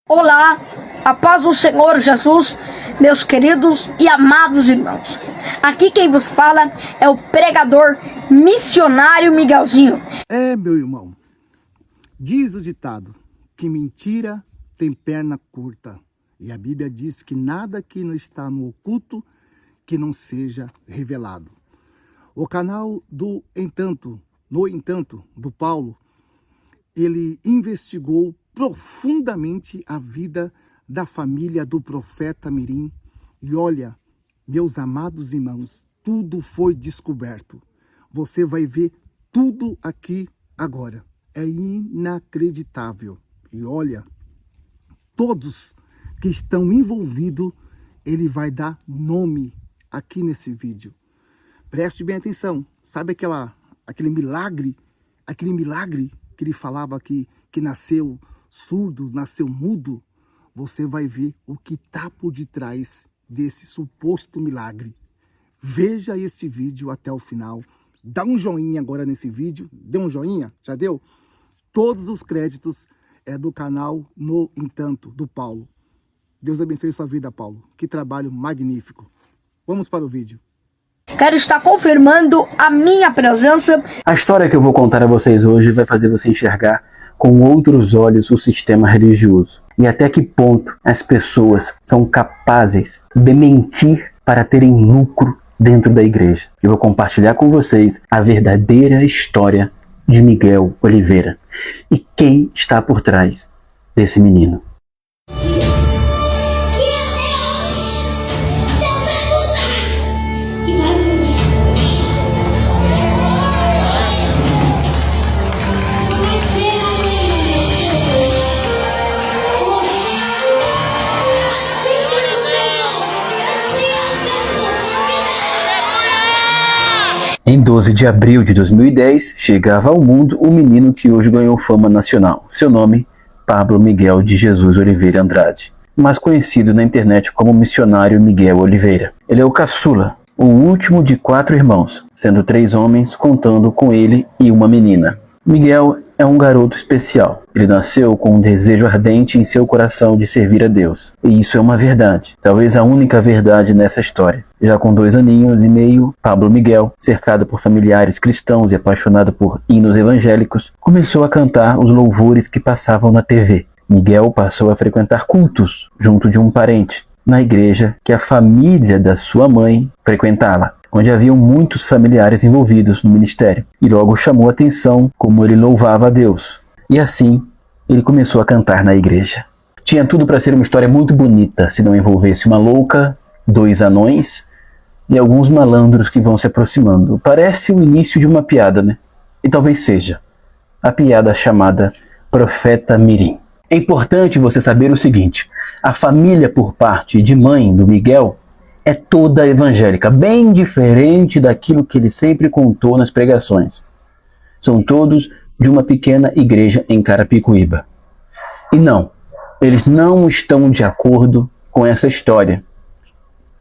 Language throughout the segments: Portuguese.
Olá, a paz do Senhor Jesus, meus queridos e amados irmãos. Aqui quem vos fala é o pregador missionário Miguelzinho. Meu irmão, diz o ditado que mentira tem perna curta. E a Bíblia diz que nada que não está no oculto que não seja revelado. O canal do No Entanto, do Paulo, ele investigou profundamente a vida da família do profeta Mirim. E olha, meus amados irmãos, tudo foi descoberto. Você vai ver tudo aqui agora. É inacreditável. E olha, todos que estão envolvidos, ele vai dar nome aqui nesse vídeo. Preste bem atenção. Sabe aquele milagre que ele falava que nasceu surdo, nasceu mudo? Você vai ver o que está por detrás desse suposto milagre. Veja esse vídeo até o final. Dá um joinha agora nesse vídeo. Deu um joinha? Já deu? Todos os créditos é do canal No Entanto, do Paulo. Deus abençoe sua vida, Paulo. Que trabalho magnífico. Vamos para o vídeo. Quero estar confirmando a minha presença. A história que eu vou contar a vocês hoje vai fazer você enxergar com outros olhos o sistema religioso. E até que ponto as pessoas são capazes de mentir para terem lucro dentro da igreja. Eu vou compartilhar com vocês a verdadeira história de Miguel Oliveira e quem está por trás desse menino. Em 12 de abril de 2010, chegava ao mundo o menino que hoje ganhou fama nacional. Seu nome, Pablo Miguel de Jesus Oliveira Andrade, mais conhecido na internet como missionário Miguel Oliveira. Ele é o caçula, o último de 4 irmãos, sendo 3 homens contando com ele e uma menina. Miguel é um garoto especial. Ele nasceu com um desejo ardente em seu coração de servir a Deus. E isso é uma verdade, talvez a única verdade nessa história. Já com 2 aninhos e meio, Pablo Miguel, cercado por familiares cristãos e apaixonado por hinos evangélicos, começou a cantar os louvores que passavam na TV. Miguel passou a frequentar cultos junto de um parente, na igreja que a família da sua mãe frequentava, onde haviam muitos familiares envolvidos no ministério, e logo chamou a atenção como ele louvava a Deus. E assim, ele começou a cantar na igreja. Tinha tudo para ser uma história muito bonita, se não envolvesse uma louca, 2 anões e alguns malandros que vão se aproximando. Parece o início de uma piada, né? E talvez seja a piada chamada Profeta Mirim. É importante você saber o seguinte: a família por parte de mãe do Miguel é toda evangélica, bem diferente daquilo que ele sempre contou nas pregações. São todos de uma pequena igreja em Carapicuíba. E não, eles não estão de acordo com essa história.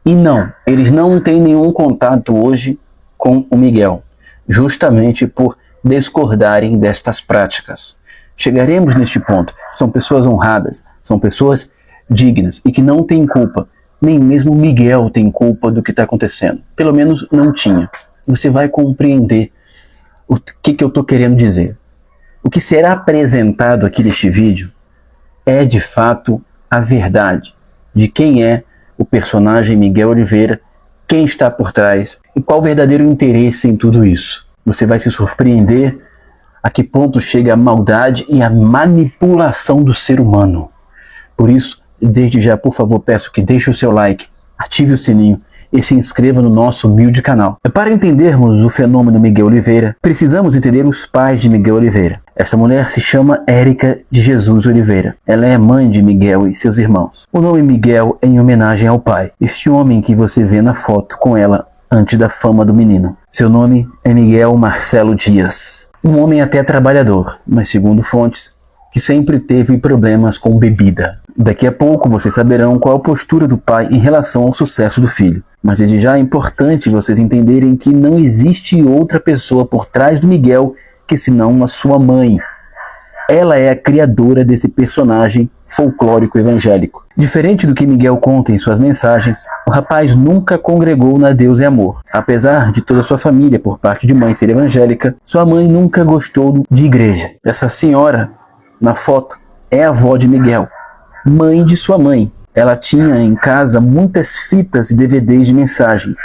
E não, eles não têm nenhum contato hoje com o Miguel, justamente por discordarem destas práticas. Chegaremos neste ponto. São pessoas honradas, são pessoas dignas e que não têm culpa. Nem mesmo Miguel tem culpa do que está acontecendo. Pelo menos não tinha. Você vai compreender o que eu estou querendo dizer. O que será apresentado aqui neste vídeo é de fato a verdade de quem é o personagem Miguel Oliveira, quem está por trás e qual o verdadeiro interesse em tudo isso. Você vai se surpreender a que ponto chega a maldade e a manipulação do ser humano. Por isso, desde já, por favor, peço que deixe o seu like, ative o sininho e se inscreva no nosso humilde canal. Para entendermos o fenômeno Miguel Oliveira, precisamos entender os pais de Miguel Oliveira. Essa mulher se chama Érica de Jesus Oliveira. Ela é mãe de Miguel e seus irmãos. O nome Miguel é em homenagem ao pai, este homem que você vê na foto com ela antes da fama do menino. Seu nome é Miguel Marcelo Dias. Um homem até trabalhador, mas segundo fontes, que sempre teve problemas com bebida. Daqui a pouco vocês saberão qual a postura do pai em relação ao sucesso do filho. Mas desde já é importante vocês entenderem que não existe outra pessoa por trás do Miguel que senão a sua mãe. Ela é a criadora desse personagem folclórico evangélico. Diferente do que Miguel conta em suas mensagens, o rapaz nunca congregou na Deus e Amor. Apesar de toda sua família, por parte de mãe, ser evangélica, sua mãe nunca gostou de igreja. Essa senhora, na foto, é a avó de Miguel, mãe de sua mãe. Ela tinha em casa muitas fitas e DVDs de mensagens.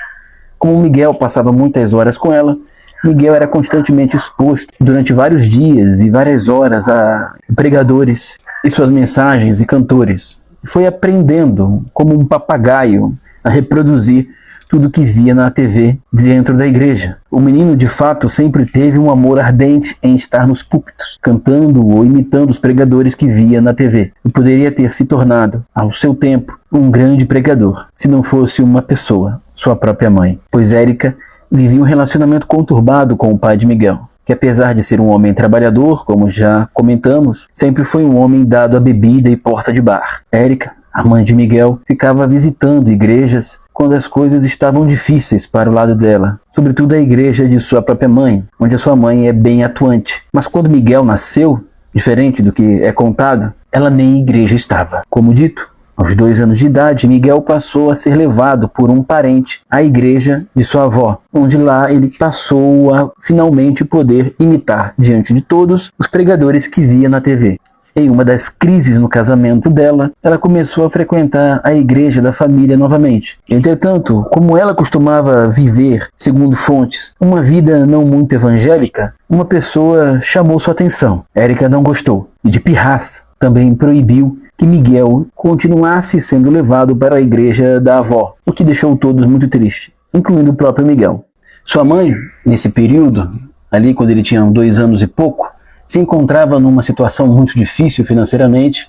Como Miguel passava muitas horas com ela, Miguel era constantemente exposto durante vários dias e várias horas a pregadores e suas mensagens e cantores. Foi aprendendo, como um papagaio, a reproduzir tudo que via na TV dentro da igreja. O menino, de fato, sempre teve um amor ardente em estar nos púlpitos, cantando ou imitando os pregadores que via na TV. E poderia ter se tornado, ao seu tempo, um grande pregador, se não fosse uma pessoa, sua própria mãe. Pois Érica vivia um relacionamento conturbado com o pai de Miguel, que apesar de ser um homem trabalhador, como já comentamos, sempre foi um homem dado à bebida e porta de bar. Érica, a mãe de Miguel, ficava visitando igrejas quando as coisas estavam difíceis para o lado dela, sobretudo a igreja de sua própria mãe, onde a sua mãe é bem atuante. Mas quando Miguel nasceu, diferente do que é contado, ela nem em igreja estava. Como dito, aos 2 anos de idade, Miguel passou a ser levado por um parente à igreja de sua avó, onde lá ele passou a finalmente poder imitar diante de todos os pregadores que via na TV. Em uma das crises no casamento dela, ela começou a frequentar a igreja da família novamente. Entretanto, como ela costumava viver, segundo fontes, uma vida não muito evangélica, uma pessoa chamou sua atenção. Érica não gostou e, de pirraça, também proibiu que Miguel continuasse sendo levado para a igreja da avó, o que deixou todos muito tristes, incluindo o próprio Miguel. Sua mãe, nesse período, ali quando ele tinha 2 anos e pouco, se encontrava numa situação muito difícil financeiramente,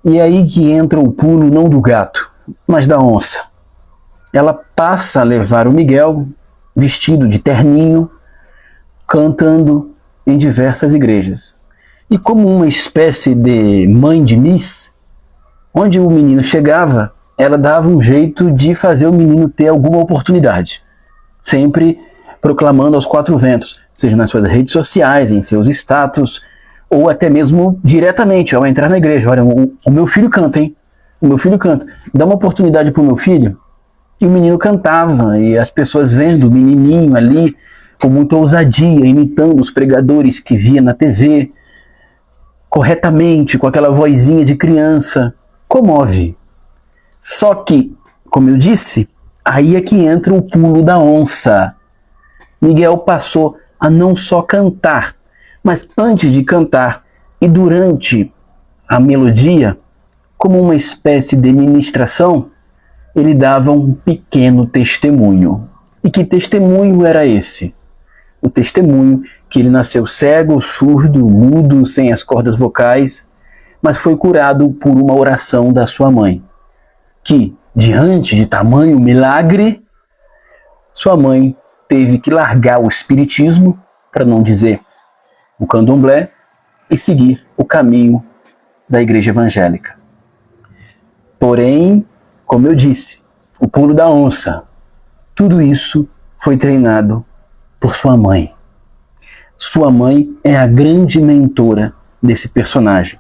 e é aí que entra o pulo não do gato, mas da onça. Ela passa a levar o Miguel, vestido de terninho, cantando em diversas igrejas. E como uma espécie de mãe de Miss, onde o menino chegava, ela dava um jeito de fazer o menino ter alguma oportunidade. Sempre proclamando aos 4 ventos, seja nas suas redes sociais, em seus status, ou até mesmo diretamente, ao entrar na igreja. Olha, o meu filho canta, hein? O meu filho canta. Dá uma oportunidade para o meu filho. E o menino cantava, e as pessoas vendo o menininho ali, com muita ousadia, imitando os pregadores que via na TV, corretamente, com aquela vozinha de criança, comove. Só que, como eu disse, aí é que entra o pulo da onça. Miguel passou a não só cantar, mas antes de cantar e durante a melodia, como uma espécie de ministração, ele dava um pequeno testemunho. E que testemunho era esse? O testemunho que ele nasceu cego, surdo, mudo, sem as cordas vocais, mas foi curado por uma oração da sua mãe, que, diante de tamanho milagre, sua mãe teve que largar o espiritismo, para não dizer o candomblé, e seguir o caminho da igreja evangélica. Porém, como eu disse, o pulo da onça, tudo isso foi treinado por sua mãe. Sua mãe é a grande mentora desse personagem.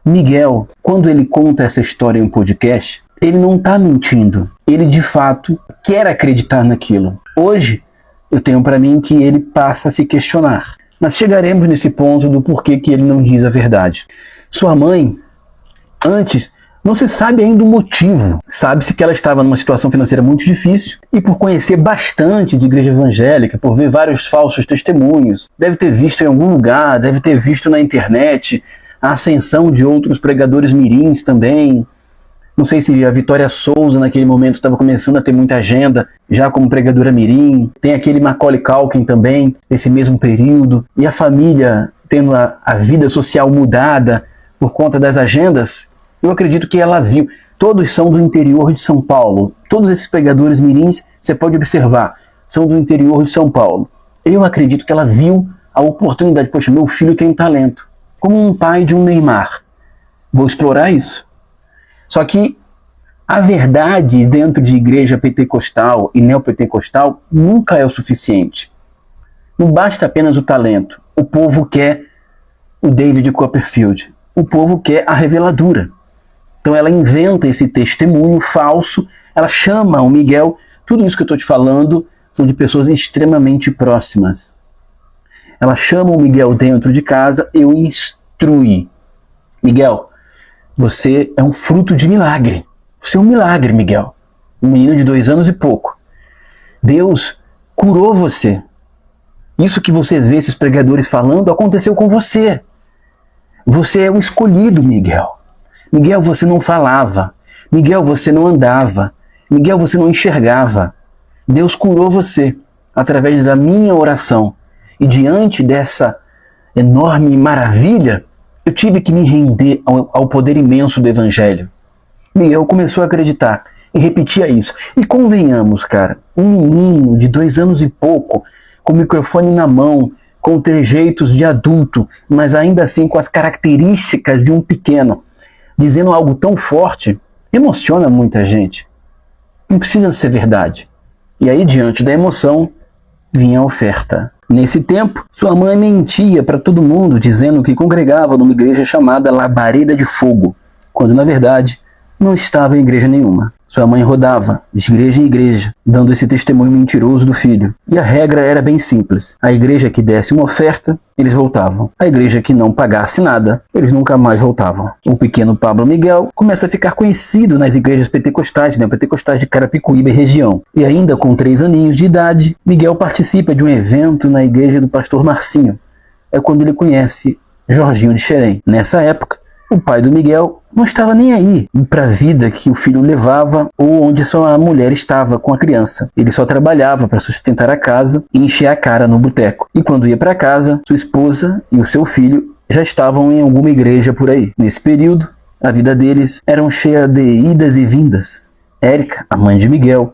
Miguel, quando ele conta essa história em um podcast, ele não está mentindo. Ele, de fato, quer acreditar naquilo. Hoje, eu tenho para mim que ele passa a se questionar. Mas chegaremos nesse ponto do porquê que ele não diz a verdade. Sua mãe, antes, não se sabe ainda o motivo. Sabe-se que ela estava numa situação financeira muito difícil e por conhecer bastante de igreja evangélica, por ver vários falsos testemunhos, deve ter visto em algum lugar, deve ter visto na internet a ascensão de outros pregadores mirins também. Não sei se a Vitória Souza naquele momento estava começando a ter muita agenda, já como pregadora mirim. Tem aquele Macaulay Culkin também, nesse mesmo período. E a família tendo a vida social mudada por conta das agendas. Eu acredito que ela viu. Todos são do interior de São Paulo. Todos esses pregadores mirins, você pode observar, são do interior de São Paulo. Eu acredito que ela viu a oportunidade. Poxa, meu filho tem talento. Como um pai de um Neymar. Vou explorar isso. Só que a verdade dentro de igreja pentecostal e neopentecostal nunca é o suficiente. Não basta apenas o talento. O povo quer o David Copperfield. o povo quer a reveladura. Então ela inventa esse testemunho falso, ela chama o Miguel. Tudo isso que eu estou te falando são de pessoas extremamente próximas. Ela chama o Miguel dentro de casa e o instrui. Miguel, você é um fruto de milagre. Você é um milagre, Miguel. Um menino de 2 anos e pouco. Deus curou você. Isso que você vê esses pregadores falando aconteceu com você. Você é um escolhido, Miguel. Miguel, você não falava. Miguel, você não andava. Miguel, você não enxergava. Deus curou você através da minha oração. E diante dessa enorme maravilha, eu tive que me render ao poder imenso do Evangelho. Miguel começou a acreditar e repetia isso. E convenhamos, cara, um menino de 2 anos e pouco, com o microfone na mão, com trejeitos de adulto, mas ainda assim com as características de um pequeno, dizendo algo tão forte, emociona muita gente. Não precisa ser verdade. E aí, diante da emoção, vinha a oferta. Nesse tempo, sua mãe mentia para todo mundo, dizendo que congregava numa igreja chamada Labareda de Fogo, quando na verdade não estava em igreja nenhuma. Sua mãe rodava de igreja em igreja, dando esse testemunho mentiroso do filho. E a regra era bem simples. A igreja que desse uma oferta, eles voltavam. A igreja que não pagasse nada, eles nunca mais voltavam. O pequeno Pablo Miguel começa a ficar conhecido nas igrejas pentecostais, pentecostais de Carapicuíba e região. E ainda com 3 aninhos de idade, Miguel participa de um evento na igreja do pastor Marcinho. É quando ele conhece Jorginho de Xerém. Nessa época, o pai do Miguel não estava nem aí para a vida que o filho levava ou onde sua mulher estava com a criança. Ele só trabalhava para sustentar a casa e encher a cara no boteco. E quando ia para casa, sua esposa e o seu filho já estavam em alguma igreja por aí. Nesse período, a vida deles era cheia de idas e vindas. Érica, a mãe de Miguel,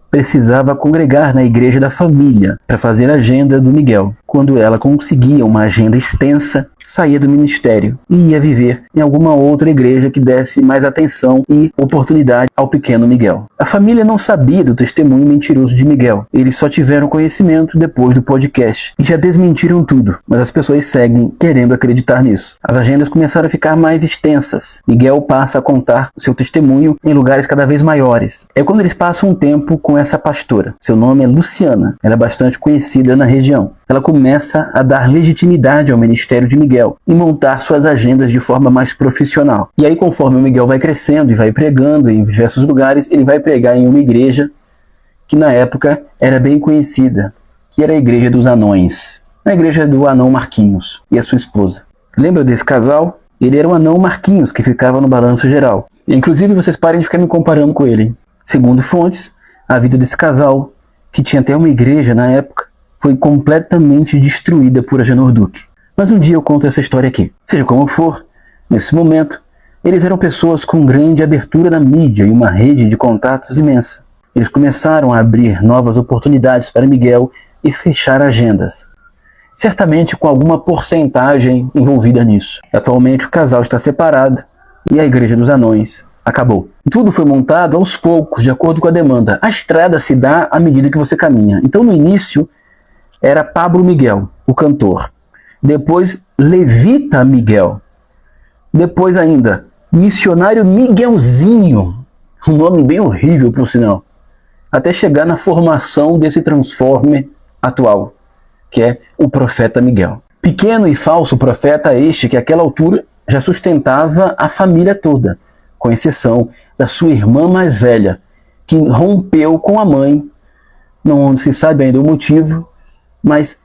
precisava congregar na igreja da família para fazer a agenda do Miguel. Quando ela conseguia uma agenda extensa, saía do ministério e ia viver em alguma outra igreja que desse mais atenção e oportunidade ao pequeno Miguel. A família não sabia do testemunho mentiroso de Miguel. Eles só tiveram conhecimento depois do podcast e já desmentiram tudo, mas as pessoas seguem querendo acreditar nisso. As agendas começaram a ficar mais extensas. Miguel passa a contar seu testemunho em lugares cada vez maiores. É quando eles passam um tempo com essa pastora. Seu nome é Luciana. Ela é bastante conhecida na região. Ela começa a dar legitimidade ao ministério de Miguel e montar suas agendas de forma mais profissional. E aí, conforme o Miguel vai crescendo e vai pregando em diversos lugares, ele vai pregar em uma igreja que na época era bem conhecida, que era a Igreja dos Anões, a igreja do anão Marquinhos e a sua esposa. Lembra desse casal? Ele era o anão Marquinhos, que ficava no balanço geral. E, inclusive, vocês parem de ficar me comparando com ele. Segundo fontes, a vida desse casal, que tinha até uma igreja na época, foi completamente destruída por Agenor Duque. Mas um dia eu conto essa história aqui. Seja como for, nesse momento, eles eram pessoas com grande abertura na mídia e uma rede de contatos imensa. Eles começaram a abrir novas oportunidades para Miguel e fechar agendas. Certamente com alguma porcentagem envolvida nisso. Atualmente o casal está separado e a Igreja dos Anões acabou. Tudo foi montado aos poucos, de acordo com a demanda. A estrada se dá à medida que você caminha. Então no início era Pablo Miguel, o cantor. Depois, Levita Miguel. Depois ainda, Missionário Miguelzinho. Um nome bem horrível, por sinal. Até chegar na formação desse Transformer atual, que é o Profeta Miguel. Pequeno e falso profeta este que, àquela altura, já sustentava a família toda, com exceção da sua irmã mais velha, que rompeu com a mãe. Não se sabe ainda o motivo, mas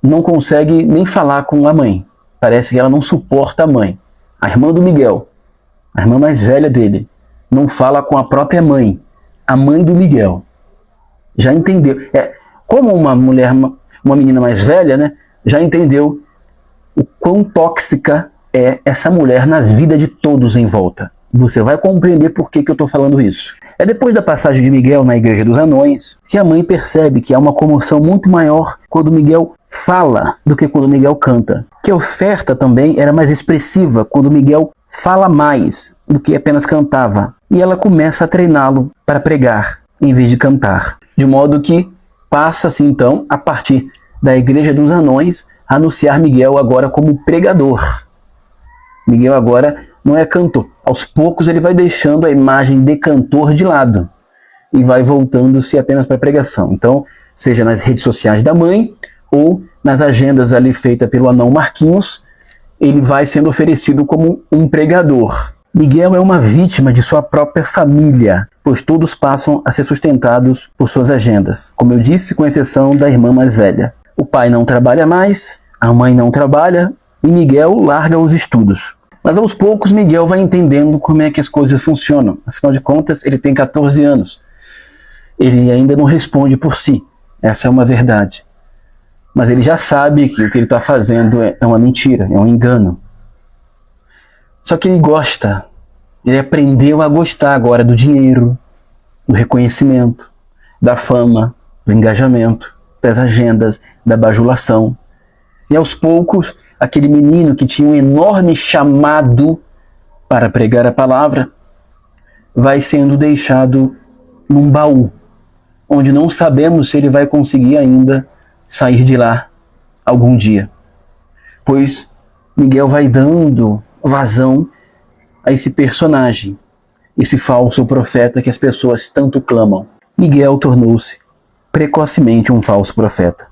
não consegue nem falar com a mãe. Parece que ela não suporta a mãe. A irmã do Miguel, a irmã mais velha dele, não fala com a própria mãe, a mãe do Miguel. Já entendeu. Como uma mulher, uma menina mais velha, já entendeu o quão tóxica é essa mulher na vida de todos em volta. Você vai compreender por que eu estou falando isso. É depois da passagem de Miguel na Igreja dos Anões que a mãe percebe que há uma comoção muito maior quando Miguel fala do que quando Miguel canta. Que a oferta também era mais expressiva quando Miguel fala mais do que apenas cantava. E ela começa a treiná-lo para pregar em vez de cantar. De modo que passa-se então, a partir da Igreja dos Anões, a anunciar Miguel agora como pregador. Miguel agora não é cantor. Aos poucos ele vai deixando a imagem de cantor de lado e vai voltando-se apenas para a pregação. Então, seja nas redes sociais da mãe ou nas agendas ali feitas pelo anão Marquinhos, ele vai sendo oferecido como um pregador. Miguel é uma vítima de sua própria família, pois todos passam a ser sustentados por suas agendas. Como eu disse, com exceção da irmã mais velha. O pai não trabalha mais, a mãe não trabalha e Miguel larga os estudos. Mas aos poucos Miguel vai entendendo como é que as coisas funcionam. Afinal de contas, ele tem 14 anos. Ele ainda não responde por si. Essa é uma verdade. Mas ele já sabe que o que ele está fazendo é uma mentira, é um engano. Só que ele gosta. Ele aprendeu a gostar agora do dinheiro, do reconhecimento, da fama, do engajamento, das agendas, da bajulação. E aos poucos, aquele menino que tinha um enorme chamado para pregar a palavra, vai sendo deixado num baú, onde não sabemos se ele vai conseguir ainda sair de lá algum dia. Pois Miguel vai dando vazão a esse personagem, esse falso profeta que as pessoas tanto clamam. Miguel tornou-se precocemente um falso profeta.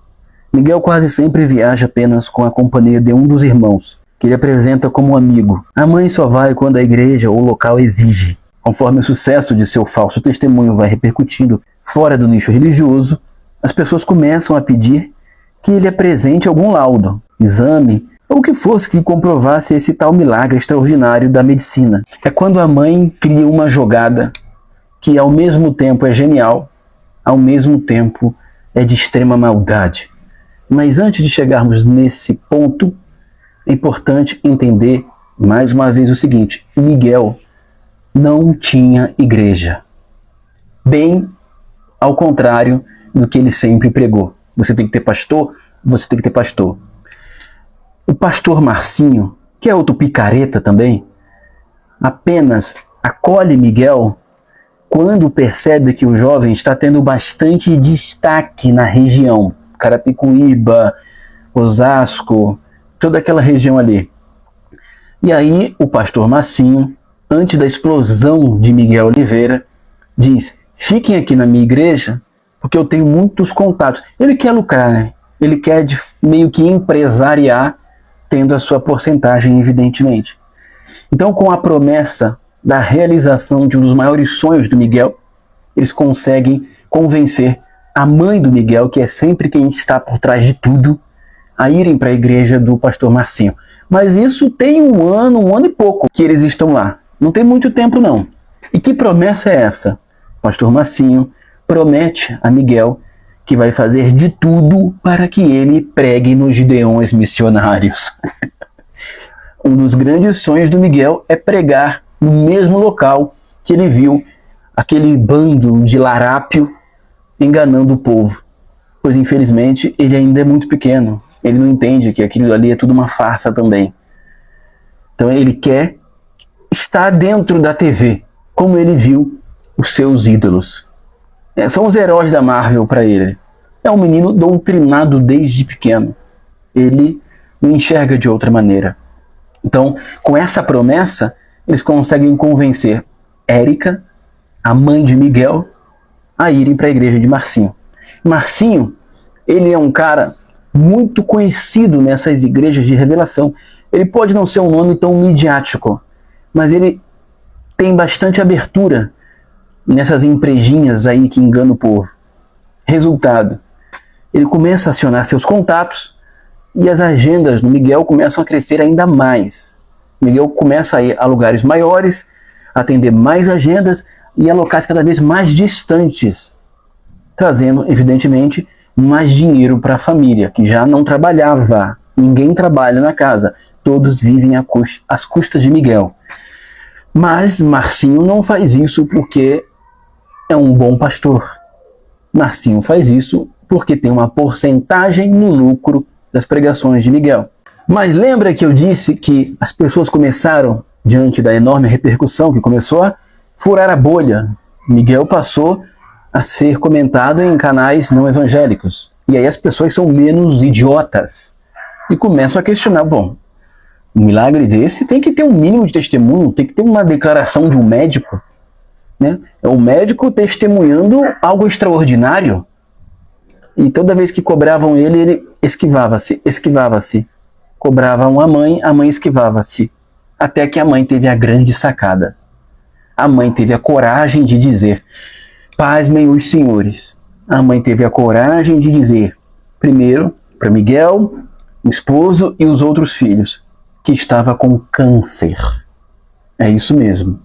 Miguel quase sempre viaja apenas com a companhia de um dos irmãos, que ele apresenta como amigo. A mãe só vai quando a igreja ou o local exige. Conforme o sucesso de seu falso testemunho vai repercutindo fora do nicho religioso, as pessoas começam a pedir que ele apresente algum laudo, exame, ou o que fosse que comprovasse esse tal milagre extraordinário da medicina. É quando a mãe cria uma jogada que ao mesmo tempo é genial, ao mesmo tempo é de extrema maldade. Mas antes de chegarmos nesse ponto, é importante entender mais uma vez o seguinte: Miguel não tinha igreja. Bem ao contrário do que ele sempre pregou. Você tem que ter pastor, você tem que ter pastor. O pastor Marcinho, que é outro picareta também, apenas acolhe Miguel quando percebe que o jovem está tendo bastante destaque na região. Carapicuíba, Osasco, toda aquela região ali. E aí o pastor Marcinho, antes da explosão de Miguel Oliveira, diz: fiquem aqui na minha igreja, porque eu tenho muitos contatos. Ele quer lucrar, né? Ele quer meio que empresariar, tendo a sua porcentagem, evidentemente. Então, com a promessa da realização de um dos maiores sonhos do Miguel, eles conseguem convencer a mãe do Miguel, que é sempre quem está por trás de tudo, a irem para a igreja do pastor Marcinho. Mas isso tem um ano e pouco que eles estão lá. Não tem muito tempo, não. E que promessa é essa? O pastor Marcinho promete a Miguel que vai fazer de tudo para que ele pregue nos gideões missionários. Um dos grandes sonhos do Miguel é pregar no mesmo local que ele viu aquele bando de larápio enganando o povo. Pois, infelizmente, ele ainda é muito pequeno. Ele não entende que aquilo ali é tudo uma farsa também. Então ele quer estar dentro da TV, como ele viu os seus ídolos. São os heróis da Marvel para ele. É um menino doutrinado desde pequeno. Ele não enxerga de outra maneira. Então, com essa promessa, eles conseguem convencer Érica, a mãe de Miguel, a irem para a igreja de Marcinho. Marcinho, ele é um cara muito conhecido nessas igrejas de revelação. Ele pode não ser um nome tão midiático, mas ele tem bastante abertura nessas emprejinhas aí que enganam o povo. Resultado, ele começa a acionar seus contatos e as agendas do Miguel começam a crescer ainda mais. Miguel começa a ir a lugares maiores, atender mais agendas e a locais cada vez mais distantes, trazendo, evidentemente, mais dinheiro para a família, que já não trabalhava. Ninguém trabalha na casa, todos vivem às custas de Miguel. Mas Marcinho não faz isso porque é um bom pastor. Marcinho faz isso porque tem uma porcentagem no lucro das pregações de Miguel. Mas lembra que eu disse que as pessoas começaram, diante da enorme repercussão que começou, a furar a bolha. Miguel passou a ser comentado em canais não evangélicos. E aí as pessoas são menos idiotas e começam a questionar: bom, Um milagre desse tem que ter um mínimo de testemunho, tem que ter uma declaração de um médico, né? É o médico testemunhando algo extraordinário. E toda vez que cobravam ele esquivava-se. Cobravam a mãe esquivava-se. Até que a mãe teve a grande sacada. A mãe teve a coragem de dizer: pasmem os senhores. A mãe teve a coragem de dizer, primeiro, para Miguel, o esposo e os outros filhos, que estava com câncer. É isso mesmo.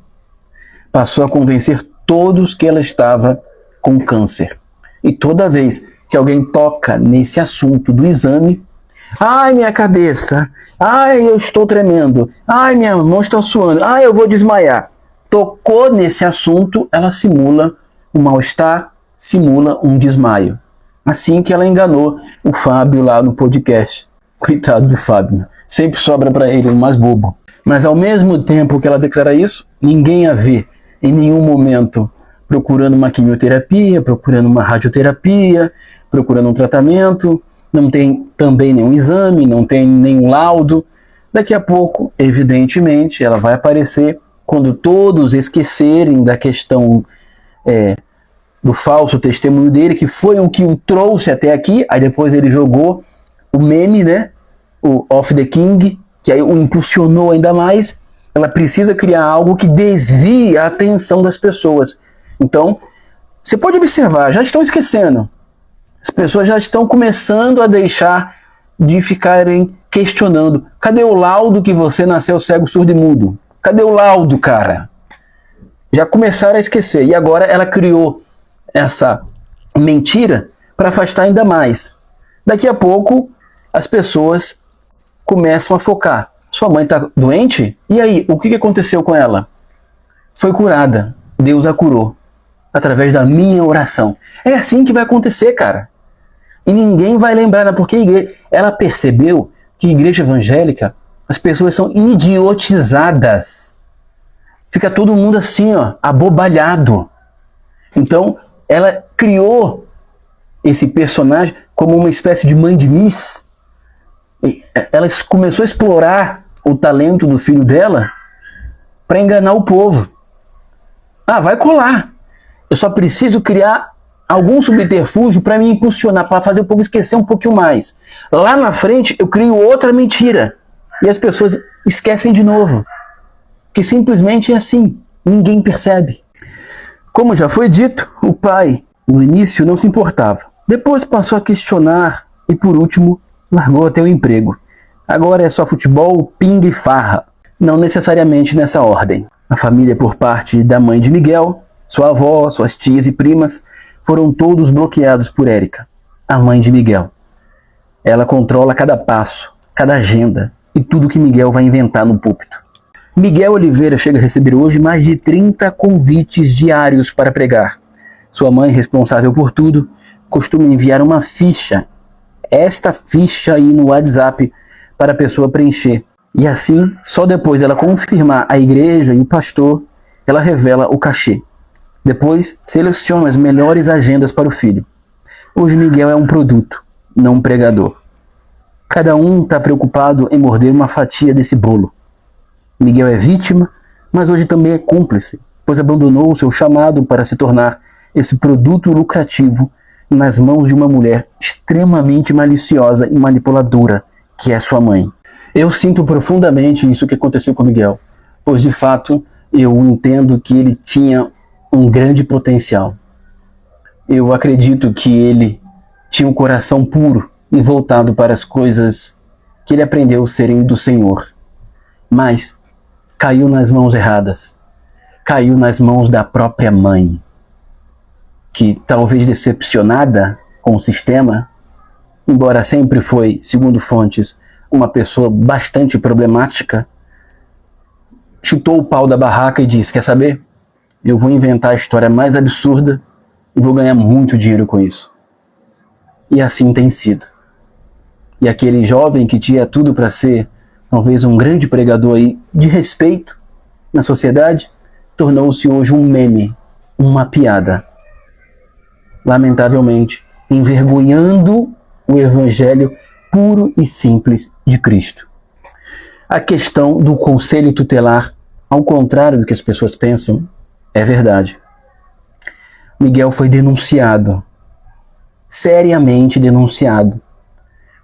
Passou a convencer todos que ela estava com câncer. E toda vez que alguém toca nesse assunto do exame, ai, minha cabeça, ai, eu estou tremendo, ai, minha mão está suando, ai, eu vou desmaiar. Tocou nesse assunto, ela simula um mal-estar, simula um desmaio. Assim que ela enganou o Fábio lá no podcast. Coitado do Fábio, sempre sobra para ele um mais bobo. Mas ao mesmo tempo que ela declara isso, ninguém a vê em nenhum momento procurando uma quimioterapia, procurando uma radioterapia, procurando um tratamento, não tem também nenhum exame, não tem nenhum laudo. Daqui a pouco, evidentemente, ela vai aparecer quando todos esquecerem da questão do falso testemunho dele, que foi o que o trouxe até aqui. Aí depois ele jogou o meme, né? O Of the King, que aí o impulsionou ainda mais. Ela precisa criar algo que desvie a atenção das pessoas. Então, você pode observar, já estão esquecendo. As pessoas já estão começando a deixar de ficarem questionando. Cadê o laudo que você nasceu cego, surdo e mudo? Cadê o laudo, cara? Já começaram a esquecer. E agora ela criou essa mentira para afastar ainda mais. Daqui a pouco, as pessoas começam a focar. Sua mãe está doente? E aí, o que aconteceu com ela? Foi curada. Deus a curou. Através da minha oração. É assim que vai acontecer, cara. E ninguém vai lembrar, porque ela percebeu que igreja evangélica, as pessoas são idiotizadas. Fica todo mundo assim, ó, abobalhado. Então, ela criou esse personagem como uma espécie de mãe de Miss. Ela começou a explorar o talento do filho dela para enganar o povo. Ah, vai colar. Eu só preciso criar algum subterfúgio para me impulsionar, para fazer o povo esquecer um pouquinho mais. Lá na frente, eu crio outra mentira. E as pessoas esquecem de novo. Que simplesmente é assim. Ninguém percebe. Como já foi dito, o pai, no início, não se importava. Depois passou a questionar e, por último, largou até o emprego. Agora é só futebol, pinga e farra. Não necessariamente nessa ordem. A família por parte da mãe de Miguel, sua avó, suas tias e primas, foram todos bloqueados por Érica, a mãe de Miguel. Ela controla cada passo, cada agenda e tudo que Miguel vai inventar no púlpito. Miguel Oliveira chega a receber hoje mais de 30 convites diários para pregar. Sua mãe, responsável por tudo, costuma enviar uma ficha, esta ficha aí no WhatsApp, para a pessoa preencher. E assim, só depois dela confirmar a igreja e o pastor, ela revela o cachê. Depois, seleciona as melhores agendas para o filho. Hoje Miguel é um produto, não um pregador. Cada um está preocupado em morder uma fatia desse bolo. Miguel é vítima, mas hoje também é cúmplice, pois abandonou o seu chamado para se tornar esse produto lucrativo nas mãos de uma mulher extremamente maliciosa e manipuladora, que é sua mãe. Eu sinto profundamente isso que aconteceu com Miguel, pois de fato eu entendo que ele tinha um grande potencial. Eu acredito que ele tinha um coração puro e voltado para as coisas que ele aprendeu serem do Senhor. Mas caiu nas mãos erradas. Caiu nas mãos da própria mãe, que talvez decepcionada com o sistema, embora sempre foi, segundo fontes, uma pessoa bastante problemática, chutou o pau da barraca e disse: quer saber? Eu vou inventar a história mais absurda e vou ganhar muito dinheiro com isso. E assim tem sido. E aquele jovem que tinha tudo para ser talvez um grande pregador aí de respeito na sociedade, tornou-se hoje um meme, uma piada. Lamentavelmente, envergonhando o evangelho puro e simples de Cristo. A questão do conselho tutelar, ao contrário do que as pessoas pensam, é verdade. Miguel foi denunciado, seriamente denunciado,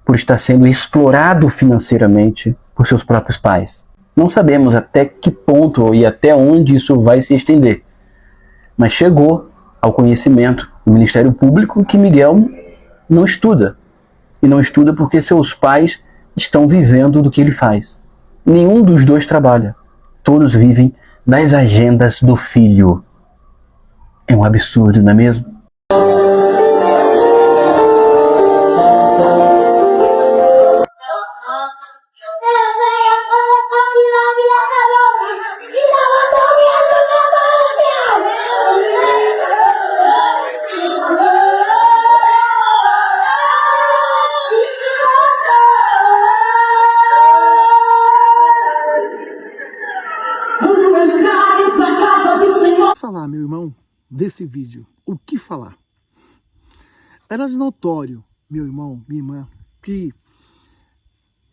por estar sendo explorado financeiramente por seus próprios pais. Não sabemos até que ponto e até onde isso vai se estender, mas chegou ao conhecimento do Ministério Público que Miguel não estuda. E não estuda porque seus pais estão vivendo do que ele faz. Nenhum dos dois trabalha. Todos vivem das agendas do filho. É um absurdo, não é mesmo? Falar, meu irmão, desse vídeo, o que falar? Era notório, meu irmão, minha irmã, que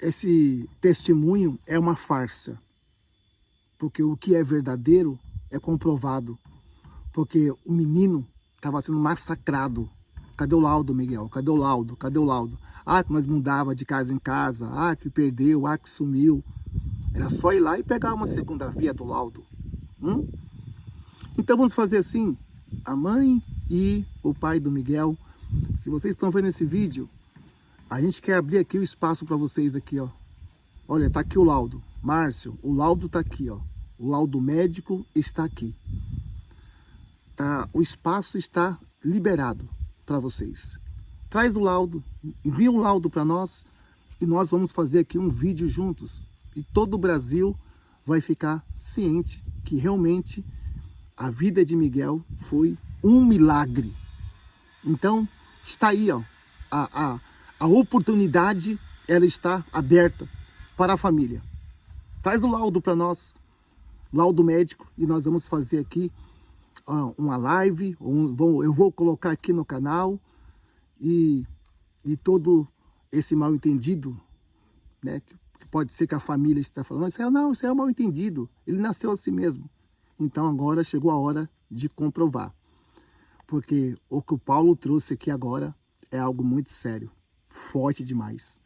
esse testemunho é uma farsa, porque o que é verdadeiro é comprovado, porque o menino estava sendo massacrado. Cadê o laudo, Miguel? Cadê o laudo? Cadê o laudo? Ah, que nós mudava de casa em casa, ah, que perdeu, ah, que sumiu. Era só ir lá e pegar uma segunda via do laudo. Então vamos fazer assim, a mãe e o pai do Miguel, se vocês estão vendo esse vídeo, a gente quer abrir aqui o espaço para vocês aqui, ó. Olha, tá aqui o laudo. Márcio, o laudo tá aqui, ó. O laudo médico está aqui. Tá, o espaço está liberado para vocês. Traz o laudo, envia o laudo para nós e nós vamos fazer aqui um vídeo juntos. E todo o Brasil vai ficar ciente que realmente a vida de Miguel foi um milagre. Então, está aí, ó, a oportunidade, ela está aberta para a família. Traz o laudo para nós, laudo médico, e nós vamos fazer aqui uma live, eu vou colocar aqui no canal, e todo esse mal entendido, né, que pode ser que a família está falando, mas não, isso é mal entendido, ele nasceu assim mesmo. Então agora chegou a hora de comprovar. Porque o que o Paulo trouxe aqui agora é algo muito sério, forte demais.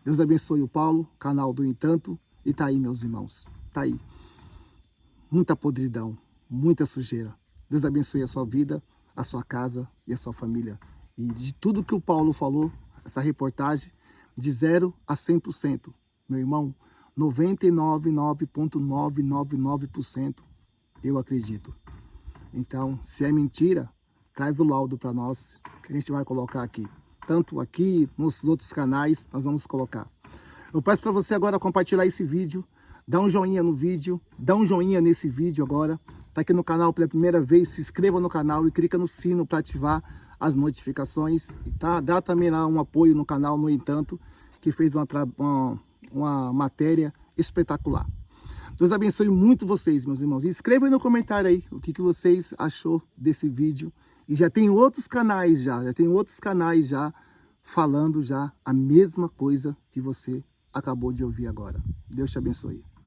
Deus abençoe o Paulo, canal do Entanto, e tá aí, meus irmãos, tá aí. Muita podridão, muita sujeira. Deus abençoe a sua vida, a sua casa e a sua família. E de tudo que o Paulo falou, essa reportagem, de 0 a 100%, meu irmão, 99,999% eu acredito. Então, se é mentira, traz o laudo para nós, que a gente vai colocar aqui. Tanto aqui, nos outros canais, nós vamos colocar. Eu peço para você agora compartilhar esse vídeo, dá um joinha no vídeo, dá um joinha nesse vídeo agora. Tá aqui no canal pela primeira vez, se inscreva no canal e clica no sino para ativar as notificações. E tá, dá também lá um apoio no canal, no Entanto, que fez uma matéria espetacular. Deus abençoe muito vocês, meus irmãos. E escreva aí no comentário aí o que vocês achou desse vídeo. E já tem outros canais já falando já a mesma coisa que você acabou de ouvir agora. Deus te abençoe.